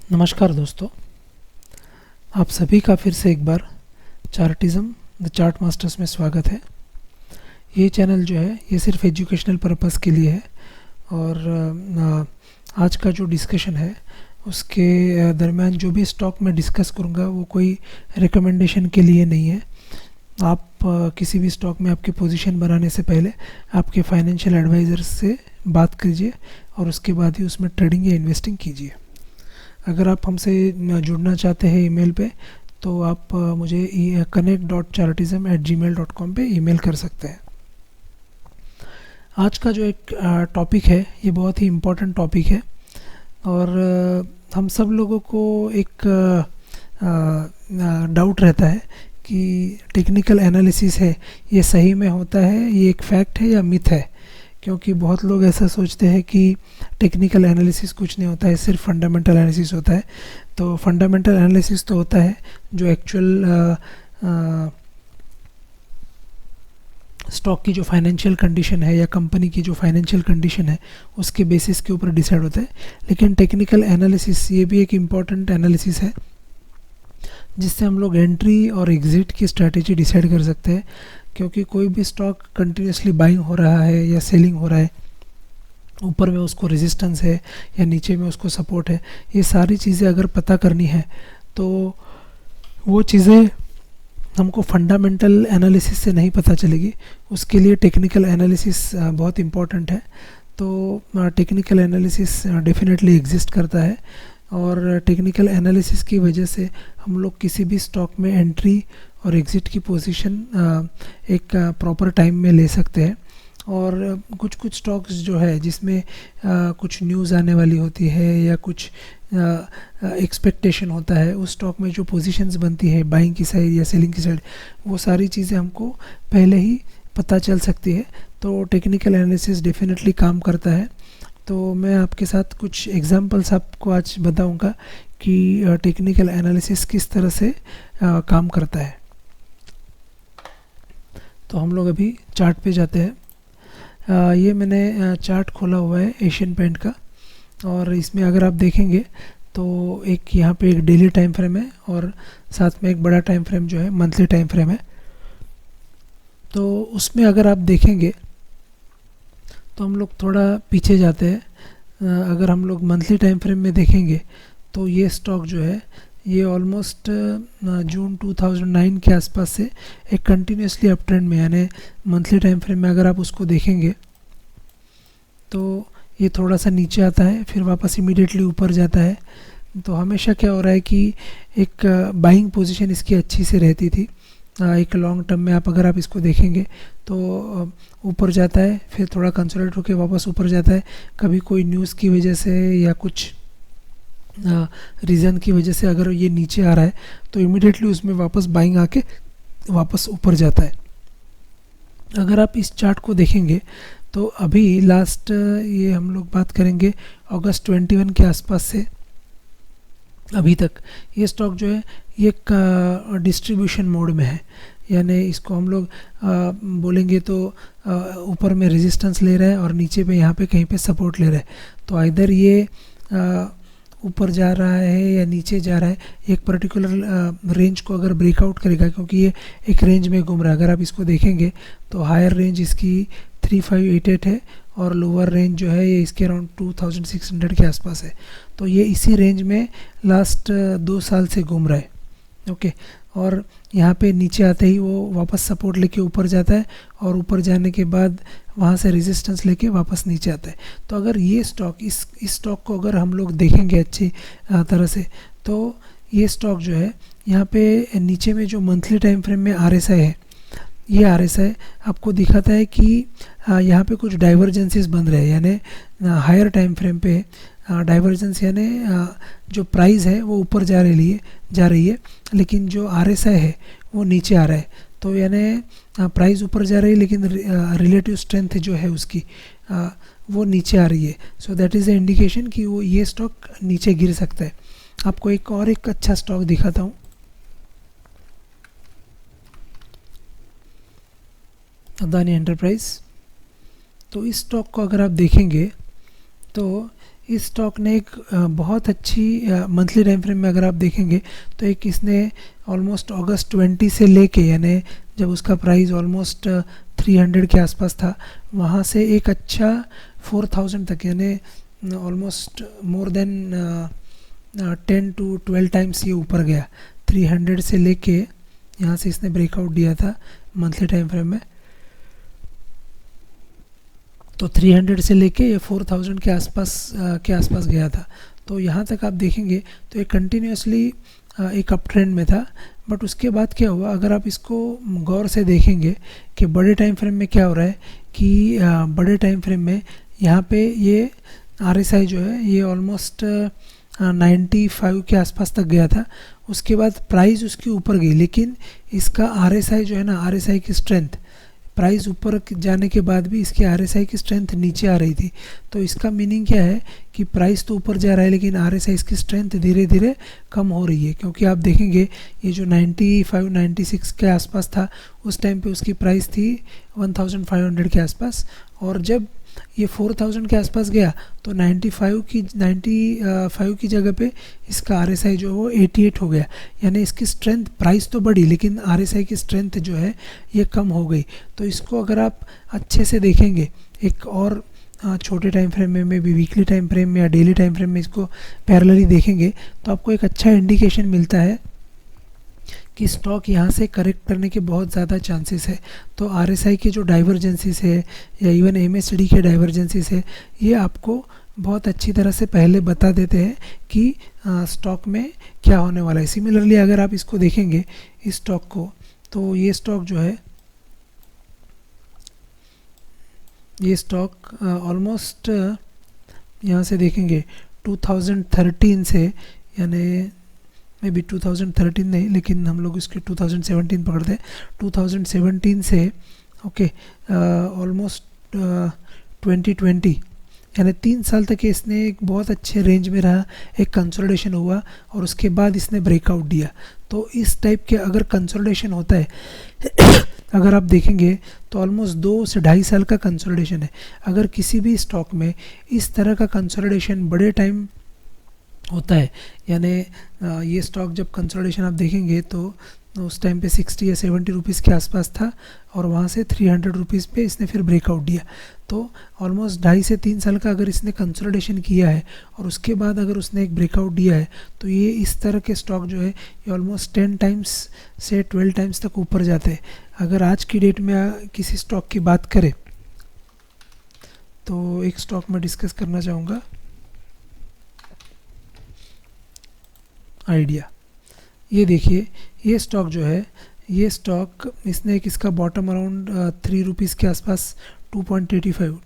नमस्कार दोस्तों, आप सभी का फिर से एक बार चार्टिज़म द चार्ट मास्टर्स में स्वागत है। ये चैनल जो है ये सिर्फ एजुकेशनल पर्पस के लिए है और आज का जो डिस्कशन है उसके दरमियान जो भी स्टॉक मैं डिस्कस करूँगा वो कोई रिकमेंडेशन के लिए नहीं है। आप किसी भी स्टॉक में आपकी पोजीशन बनाने से पहले आपके फाइनेंशियल एडवाइज़र से बात कीजिए और उसके बाद ही उसमें ट्रेडिंग या इन्वेस्टिंग कीजिए। अगर आप हमसे जुड़ना चाहते हैं ईमेल पे तो आप मुझे connect.chartism@gmail.com पे ईमेल कर सकते हैं। आज का जो एक टॉपिक है ये बहुत ही इम्पोर्टेंट टॉपिक है और हम सब लोगों को एक डाउट रहता है कि टेक्निकल एनालिसिस है ये सही में होता है, ये एक फैक्ट है या मिथ है। क्योंकि बहुत लोग ऐसा सोचते हैं कि टेक्निकल एनालिसिस कुछ नहीं होता है, सिर्फ फंडामेंटल एनालिसिस होता है। तो फंडामेंटल एनालिसिस तो होता है जो एक्चुअल स्टॉक की जो फाइनेंशियल कंडीशन है या कंपनी की जो फाइनेंशियल कंडीशन है उसके बेसिस के ऊपर डिसाइड होता है। लेकिन टेक्निकल एनालिसिस ये भी एक इम्पॉर्टेंट एनालिसिस है जिससे हम लोग एंट्री और एग्ज़िट की स्ट्रैटेजी डिसाइड कर सकते हैं। क्योंकि कोई भी स्टॉक कंटिन्यूसली बाइंग हो रहा है या सेलिंग हो रहा है, ऊपर में उसको रेजिस्टेंस है या नीचे में उसको सपोर्ट है, ये सारी चीज़ें अगर पता करनी है तो वो चीज़ें हमको फंडामेंटल एनालिसिस से नहीं पता चलेगी। उसके लिए टेक्निकल एनालिसिस बहुत इम्पॉर्टेंट है। तो टेक्निकल एनालिसिस डेफिनेटली एग्जिस्ट करता है और टेक्निकल एनालिसिस की वजह से हम लोग किसी भी स्टॉक में एंट्री और एग्ज़िट की पोजीशन एक प्रॉपर टाइम में ले सकते हैं। और कुछ कुछ स्टॉक्स जो है जिसमें कुछ न्यूज़ आने वाली होती है या कुछ एक्सपेक्टेशन होता है, उस स्टॉक में जो पोजीशंस बनती है बाइंग की साइड या सेलिंग की साइड, वो सारी चीज़ें हमको पहले ही पता चल सकती है। तो टेक्निकल एनालिसिस डेफिनेटली काम करता है। तो मैं आपके साथ कुछ एग्जांपल्स आपको आज बताऊंगा कि टेक्निकल एनालिसिस किस तरह से काम करता है। तो हम लोग अभी चार्ट पे जाते हैं। ये मैंने चार्ट खोला हुआ है एशियन पेंट का और इसमें अगर आप देखेंगे तो एक यहाँ पे एक डेली टाइम फ्रेम है और साथ में एक बड़ा टाइम फ्रेम जो है मंथली टाइम फ्रेम है। तो उसमें अगर आप देखेंगे तो हम लोग थोड़ा पीछे जाते हैं। अगर हम लोग मंथली टाइम फ्रेम में देखेंगे तो ये स्टॉक जो है ये ऑलमोस्ट जून 2009 के आसपास से एक कंटिन्यूसली अप ट्रेंड में, यानी मंथली टाइम फ्रेम में अगर आप उसको देखेंगे तो ये थोड़ा सा नीचे आता है फिर वापस इमीडिएटली ऊपर जाता है। तो हमेशा क्या हो रहा है कि एक बाइंग पोजीशन इसकी अच्छी से रहती थी। एक लॉन्ग टर्म में आप अगर आप इसको देखेंगे तो ऊपर जाता है फिर थोड़ा कंसोलिडेट होकर वापस ऊपर जाता है। कभी कोई न्यूज़ की वजह से या कुछ रीज़न की वजह से अगर ये नीचे आ रहा है तो इमीडिएटली उसमें वापस बाइंग आके वापस ऊपर जाता है। अगर आप इस चार्ट को देखेंगे तो अभी लास्ट ये हम लोग बात करेंगे अगस्त 21 के आसपास से अभी तक ये स्टॉक जो है ये एक डिस्ट्रीब्यूशन मोड में है। यानी इसको हम लोग बोलेंगे तो ऊपर में रेजिस्टेंस ले रहा है और नीचे पे यहाँ पे कहीं पे सपोर्ट ले रहा है। तो आइदर ये ऊपर जा रहा है या नीचे जा रहा है, एक पर्टिकुलर रेंज को अगर ब्रेकआउट करेगा, क्योंकि ये एक रेंज में घूम रहा है। अगर आप इसको देखेंगे तो हायर रेंज इसकी 3588 है और लोअर रेंज जो है ये इसके अराउंड 2600 के आसपास है। तो ये इसी रेंज में लास्ट 2 साल से घूम रहा है। ओके, और यहाँ पे नीचे आते ही वो वापस सपोर्ट लेके ऊपर जाता है और ऊपर जाने के बाद वहाँ से रेजिस्टेंस लेके वापस नीचे आता है। तो अगर ये स्टॉक इस स्टॉक को अगर हम लोग देखेंगे अच्छी तरह से तो ये स्टॉक जो है यहाँ पे नीचे में जो मंथली टाइम फ्रेम में RSI है, ये RSI आपको दिखाता है कि यहाँ पे कुछ डाइवर्जेंसेस बन रहे हैं। यानी हायर टाइम फ्रेम पे डाइवर्जेंस यानी जो प्राइस है वो ऊपर जा रही है लेकिन जो RSI है वो नीचे आ रहा है। तो यानी प्राइस ऊपर जा रही है लेकिन रिलेटिव स्ट्रेंथ जो है उसकी वो नीचे आ रही है। So that is the indication कि वो ये स्टॉक नीचे गिर सकता है। आपको एक अच्छा स्टॉक दिखाता हूँ। अदानी एंटरप्राइज। तो इस स्टॉक को अगर आप देखेंगे तो इस स्टॉक ने एक बहुत अच्छी मंथली टाइम फ्रेम में अगर आप देखेंगे तो एक इसने ऑलमोस्ट अगस्त 20 से लेके, यानी जब उसका प्राइस ऑलमोस्ट 300 के आसपास था, वहाँ से एक अच्छा 4000 तक, यानी almost more than 10 to 12 times ये ऊपर गया। 300 से लेके यहाँ से इसने ब्रेकआउट दिया था मंथली टाइम फ्रेम में, तो 300 से लेके ये 4000 के आसपास गया था। तो यहाँ तक आप देखेंगे तो ये कंटिन्यूसली एक अप ट्रेंड में था। बट उसके बाद क्या हुआ, अगर आप इसको गौर से देखेंगे कि बड़े टाइम फ्रेम में क्या हो रहा है कि बड़े टाइम फ्रेम में यहाँ पे ये RSI जो है ये ऑलमोस्ट 95 के आसपास तक गया था। उसके बाद प्राइस उसके ऊपर गई, लेकिन इसका RSI जो है ना, RSI की स्ट्रेंथ, प्राइस ऊपर जाने के बाद भी इसकी RSI की स्ट्रेंथ नीचे आ रही थी। तो इसका मीनिंग क्या है कि प्राइस तो ऊपर जा रहा है लेकिन RSI इसकी स्ट्रेंथ धीरे धीरे कम हो रही है। क्योंकि आप देखेंगे ये जो 95-96 के आसपास था, उस टाइम पे उसकी प्राइस थी 1500 के आसपास, और जब ये 4000 के आसपास गया तो 95 की जगह पे इसका RSI जो है वो 88 हो गया। यानी इसकी स्ट्रेंथ, प्राइस तो बढ़ी लेकिन RSI की स्ट्रेंथ जो है ये कम हो गई। तो इसको अगर आप अच्छे से देखेंगे एक और छोटे टाइम फ्रेम में भी, वीकली टाइम फ्रेम में या डेली टाइम फ्रेम में इसको पैरेलली देखेंगे तो आपको एक अच्छा इंडिकेशन मिलता है कि स्टॉक यहाँ से करेक्ट करने के बहुत ज़्यादा चांसेस है। तो RSI के जो डाइवर्जेंसीज है या इवन MACD के डाइवर्जेंसीज है, ये आपको बहुत अच्छी तरह से पहले बता देते हैं कि स्टॉक में क्या होने वाला है। सिमिलरली अगर आप इसको देखेंगे इस स्टॉक को, तो ये स्टॉक जो है, ये स्टॉक ऑलमोस्ट यहाँ से देखेंगे 2013 से, यानी मे बी 2013 नहीं, लेकिन हम लोग इसके 2017 पकड़ते हैं। 2017 से ओके ऑलमोस्ट 2020, यानी 3 साल तक इसने एक बहुत अच्छे रेंज में रहा, एक कंसोलिडेशन हुआ और उसके बाद इसने ब्रेकआउट दिया। तो इस टाइप के अगर कंसोलिडेशन होता है अगर आप देखेंगे तो ऑलमोस्ट 2 से 2.5 साल का कंसोलिडेशन है। अगर किसी भी स्टॉक में इस तरह का कंसोलिडेशन बड़े टाइम होता है, यानी ये स्टॉक जब कंसोलिडेशन आप देखेंगे तो उस टाइम पे 60 या 70 रुपीज़ के आसपास था और वहाँ से 300 रुपीज़ पे इसने फिर ब्रेकआउट दिया। तो ऑलमोस्ट 2.5 से 3 साल का अगर इसने कंसोलिडेशन किया है और उसके बाद अगर उसने एक ब्रेकआउट दिया है, तो ये इस तरह के स्टॉक जो है ये ऑलमोस्ट 10 टाइम्स से 12 टाइम्स तक ऊपर जाते हैं। अगर आज की डेट में किसी स्टॉक की बात करें तो एक स्टॉक में डिस्कस करना चाहूँगा, आइडिया। ये देखिए ये स्टॉक जो है, ये स्टॉक इसने एक इसका बॉटम अराउंड 3 रुपीज़ के आसपास, 2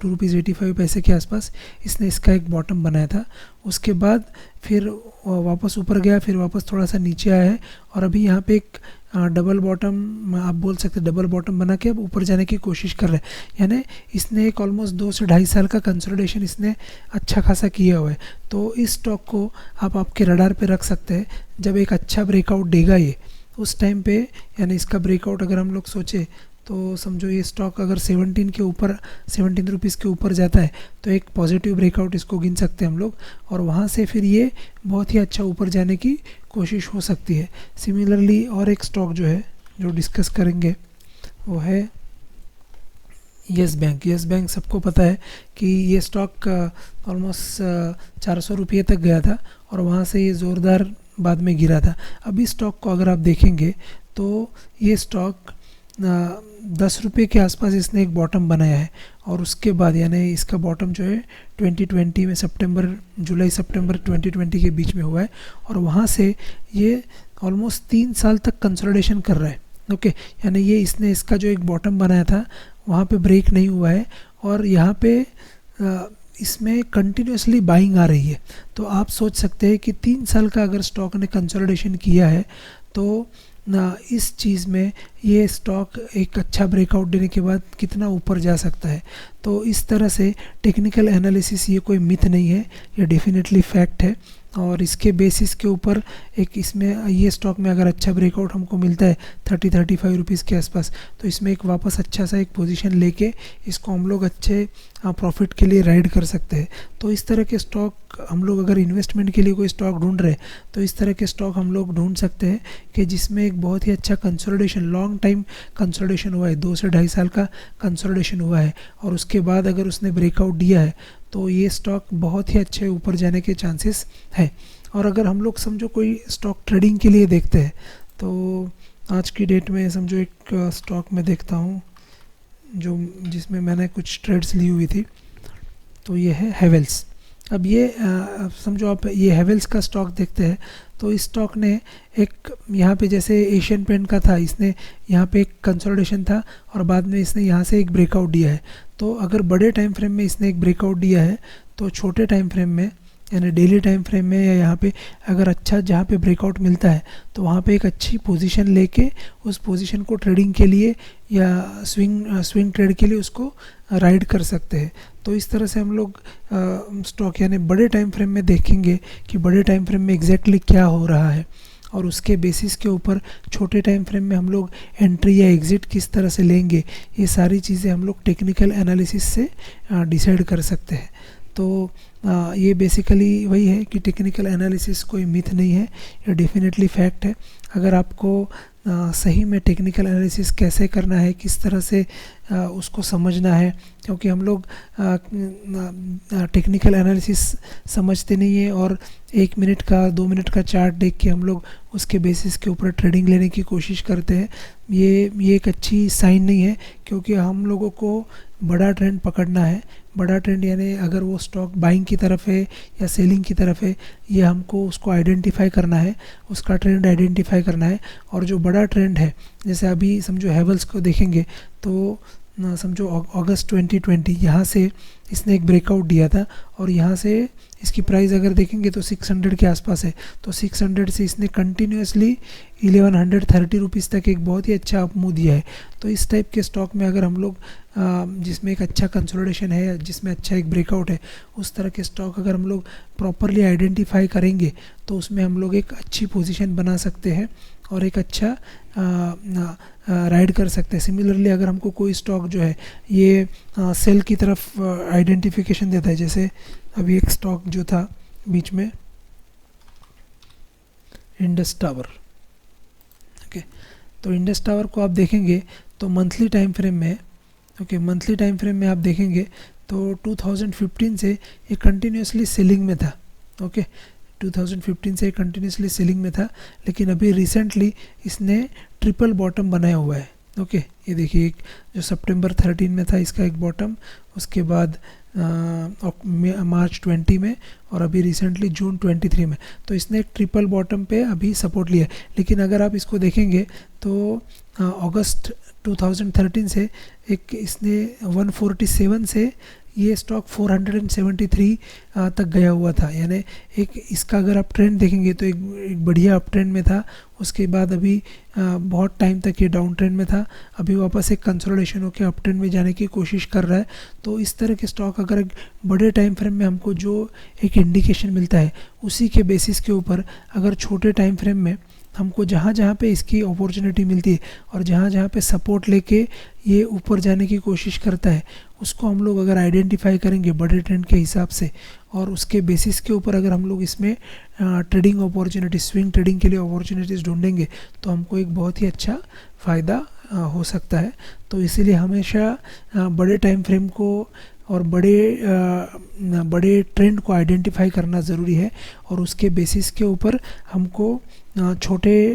रुपीज़ 85 पैसे के आसपास इसने इसका एक बॉटम बनाया था। उसके बाद फिर वापस ऊपर गया, फिर वापस थोड़ा सा नीचे आया है और अभी यहाँ पे एक डबल बॉटम, आप बोल सकते हैं डबल बॉटम बना के अब ऊपर जाने की कोशिश कर रहे हैं। यानी इसने एक ऑलमोस्ट 2 से 2.5 साल का कंसोलिडेशन इसने अच्छा खासा किया हुआ है। तो इस स्टॉक को आप आपके रडार पे रख सकते हैं। जब एक अच्छा ब्रेकआउट देगा ये उस टाइम पे, यानी इसका ब्रेकआउट अगर हम लोग सोचे तो समझो ये स्टॉक अगर 17 के ऊपर, 17 रुपीज़ के ऊपर जाता है तो एक पॉजिटिव ब्रेकआउट इसको गिन सकते हैं हम लोग, और वहाँ से फिर ये बहुत ही अच्छा ऊपर जाने की कोशिश हो सकती है। सिमिलरली और एक स्टॉक जो है जो डिस्कस करेंगे वो है येस बैंक। येस बैंक सबको पता है कि ये स्टॉक ऑलमोस्ट 400 रुपये तक गया था और वहाँ से ये ज़ोरदार बाद में गिरा था। अब इस स्टॉक को अगर आप देखेंगे तो ये स्टॉक 10 रुपये के आसपास इसने एक बॉटम बनाया है और उसके बाद यानी इसका बॉटम जो है 2020 में जुलाई सितंबर 2020 के बीच में हुआ है और वहाँ से ये ऑलमोस्ट 3 साल तक कंसोलिडेशन कर रहा है। ओके, यानी ये इसने इसका जो एक बॉटम बनाया था वहाँ पे ब्रेक नहीं हुआ है और यहाँ पे इसमें कंटिन्यूसली बाइंग आ रही है। तो आप सोच सकते हैं कि 3 साल का अगर स्टॉक ने कंसोलिडेशन किया है तो इस चीज़ में ये स्टॉक एक अच्छा ब्रेकआउट देने के बाद कितना ऊपर जा सकता है। तो इस तरह से टेक्निकल एनालिसिस ये कोई मिथ नहीं है, ये डेफिनेटली फैक्ट है। और इसके बेसिस के ऊपर एक इसमें ये स्टॉक में अगर अच्छा ब्रेकआउट हमको मिलता है 30-35 रुपीज़ के आसपास, तो इसमें एक वापस अच्छा सा एक पोजीशन लेके इसको हम लोग अच्छे प्रॉफिट के लिए राइड कर सकते हैं। तो इस तरह के स्टॉक हम लोग अगर इन्वेस्टमेंट के लिए कोई स्टॉक ढूंढ रहे हैं तो इस तरह के स्टॉक हम लोग ढूंढ सकते हैं कि जिसमें एक बहुत ही अच्छा कंसोलिडेशन, लॉन्ग टाइम कंसोलिडेशन हुआ है, 2 से 2.5 साल का कंसोलिडेशन हुआ है, और उसके बाद अगर उसने ब्रेकआउट दिया है तो ये स्टॉक बहुत ही अच्छे ऊपर जाने के चांसेस है। और अगर हम लोग समझो कोई स्टॉक ट्रेडिंग के लिए देखते हैं तो आज की डेट में समझो एक स्टॉक में देखता हूँ जो जिसमें मैंने कुछ ट्रेड्स ली हुई थी, तो ये है हेवेल्स। अब ये समझो आप ये हेवेल्स का स्टॉक देखते हैं तो इस स्टॉक ने एक यहाँ पे जैसे एशियन पेंट का था, इसने यहाँ पे एक कंसोलिडेशन था और बाद में इसने यहाँ से एक ब्रेकआउट दिया है। तो अगर बड़े टाइम फ्रेम में इसने एक ब्रेकआउट दिया है तो छोटे टाइम फ्रेम में यानी डेली टाइम फ्रेम में या यहाँ पे अगर अच्छा जहाँ पे ब्रेकआउट मिलता है तो वहाँ पे एक अच्छी पोजीशन लेके उस पोजीशन को ट्रेडिंग के लिए या स्विंग ट्रेड के लिए उसको राइड कर सकते हैं। तो इस तरह से हम लोग स्टॉक यानी बड़े टाइम फ्रेम में देखेंगे कि बड़े टाइम फ्रेम में एग्जैक्टली क्या हो रहा है, और उसके बेसिस के ऊपर छोटे टाइम फ्रेम में हम लोग एंट्री या एग्ज़िट किस तरह से लेंगे, ये सारी चीज़ें हम लोग टेक्निकल एनालिसिस से डिसाइड कर सकते हैं। तो ये बेसिकली वही है कि टेक्निकल एनालिसिस कोई मिथ नहीं है, ये डेफिनेटली फैक्ट है। अगर आपको सही में टेक्निकल एनालिसिस कैसे करना है, किस तरह से उसको समझना है, क्योंकि हम लोग टेक्निकल एनालिसिस समझते नहीं है और 1 मिनट का 2 मिनट का चार्ट देख के हम लोग उसके बेसिस के ऊपर ट्रेडिंग लेने की कोशिश करते हैं। ये एक अच्छी साइन नहीं है, क्योंकि हम लोगों को बड़ा ट्रेंड पकड़ना है। बड़ा ट्रेंड यानी अगर वो स्टॉक बाइंग की तरफ है या सेलिंग की तरफ है, ये हमको उसको आइडेंटिफाई करना है, उसका ट्रेंड आइडेंटिफाई करना है। और जो बड़ा ट्रेंड है, जैसे अभी समझो हेवल्स को देखेंगे तो समझो अगस्त 2020 यहाँ से इसने एक ब्रेकआउट दिया था और यहाँ से इसकी प्राइस अगर देखेंगे तो 600 के आसपास है। तो 600 से इसने कंटिन्यूसली 1130 रुपीज़ तक एक बहुत ही अच्छा अप मूव दिया है। तो इस टाइप के स्टॉक में अगर हम लोग जिसमें एक अच्छा कंसोलिडेशन है, जिसमें अच्छा एक ब्रेकआउट है, उस तरह के स्टॉक अगर हम लोग प्रॉपरली आइडेंटिफाई करेंगे तो उसमें हम लोग एक अच्छी पोजीशन बना सकते हैं और एक अच्छा राइड कर सकते हैं। सिमिलरली अगर हमको कोई स्टॉक जो है ये सेल की तरफ आइडेंटिफिकेशन देता है, जैसे अभी एक स्टॉक जो था बीच में इंडस टावर, ओके, तो इंडस टावर को आप देखेंगे तो मंथली टाइम फ्रेम में, ओके, मंथली टाइम फ्रेम में आप देखेंगे तो 2015 से ये कंटिन्यूसली सेलिंग में था। ओके, 2015 से कंटिन्यूसली सेलिंग में था, लेकिन अभी रिसेंटली इसने ट्रिपल बॉटम बनाया हुआ है। ओके, ये देखिए एक जो सितंबर 13 में था इसका एक बॉटम, उसके बाद मार्च 20 में और अभी रिसेंटली जून 23 में, तो इसने एक ट्रिपल बॉटम पे अभी सपोर्ट लिया है। लेकिन अगर आप इसको देखेंगे तो अगस्त 2013 से एक इसने 147 से ये स्टॉक 473 तक गया हुआ था। यानी एक इसका अगर आप ट्रेंड देखेंगे तो एक बढ़िया अप ट्रेंड में था, उसके बाद अभी बहुत टाइम तक ये डाउन ट्रेंड में था, अभी वापस एक कंसोलिडेशन होकर अप ट्रेंड में जाने की कोशिश कर रहा है। तो इस तरह के स्टॉक अगर बड़े टाइम फ्रेम में हमको जो एक इंडिकेशन मिलता है उसी के बेसिस के ऊपर अगर छोटे टाइम फ्रेम में हमको जहाँ जहाँ पे इसकी अपॉर्चुनिटी मिलती है और जहाँ जहाँ पे सपोर्ट लेके ये ऊपर जाने की कोशिश करता है, उसको हम लोग अगर आइडेंटिफाई करेंगे बड़े ट्रेंड के हिसाब से और उसके बेसिस के ऊपर अगर हम लोग इसमें ट्रेडिंग अपॉर्चुनिटी, स्विंग ट्रेडिंग के लिए अपॉर्चुनिटीज़ ढूंढेंगे तो हमको एक बहुत ही अच्छा फ़ायदा हो सकता है। तो इसीलिए हमेशा बड़े टाइम फ्रेम को और बड़े ट्रेंड को आइडेंटिफाई करना ज़रूरी है और उसके बेसिस के ऊपर हमको छोटे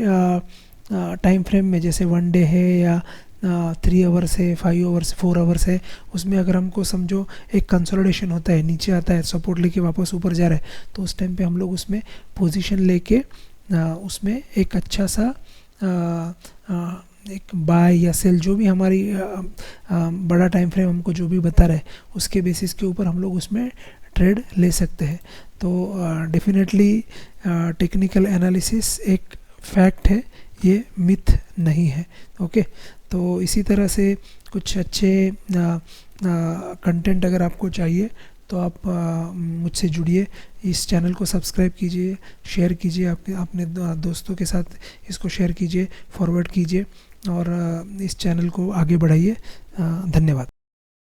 टाइम फ्रेम में जैसे 1 डे है या 3 आवर्स है, 5 आवर्स, 4 आवर्स है, उसमें अगर हमको समझो एक कंसोलिडेशन होता है, नीचे आता है, सपोर्ट लेके वापस ऊपर जा रहा है, तो उस टाइम पे हम लोग उसमें पोजीशन लेके उसमें एक अच्छा सा एक बाय या सेल जो भी हमारी बड़ा टाइम फ्रेम हमको जो भी बता रहा है उसके बेसिस के ऊपर हम लोग उसमें ट्रेड ले सकते हैं। तो डेफिनेटली टेक्निकल एनालिसिस एक फैक्ट है, ये मिथ नहीं है। ओके, तो इसी तरह से कुछ अच्छे कंटेंट अगर आपको चाहिए तो आप मुझसे जुड़िए, इस चैनल को सब्सक्राइब कीजिए, शेयर कीजिए, अपने दोस्तों के साथ इसको शेयर कीजिए, फॉरवर्ड कीजिए और इस चैनल को आगे बढ़ाइए। धन्यवाद।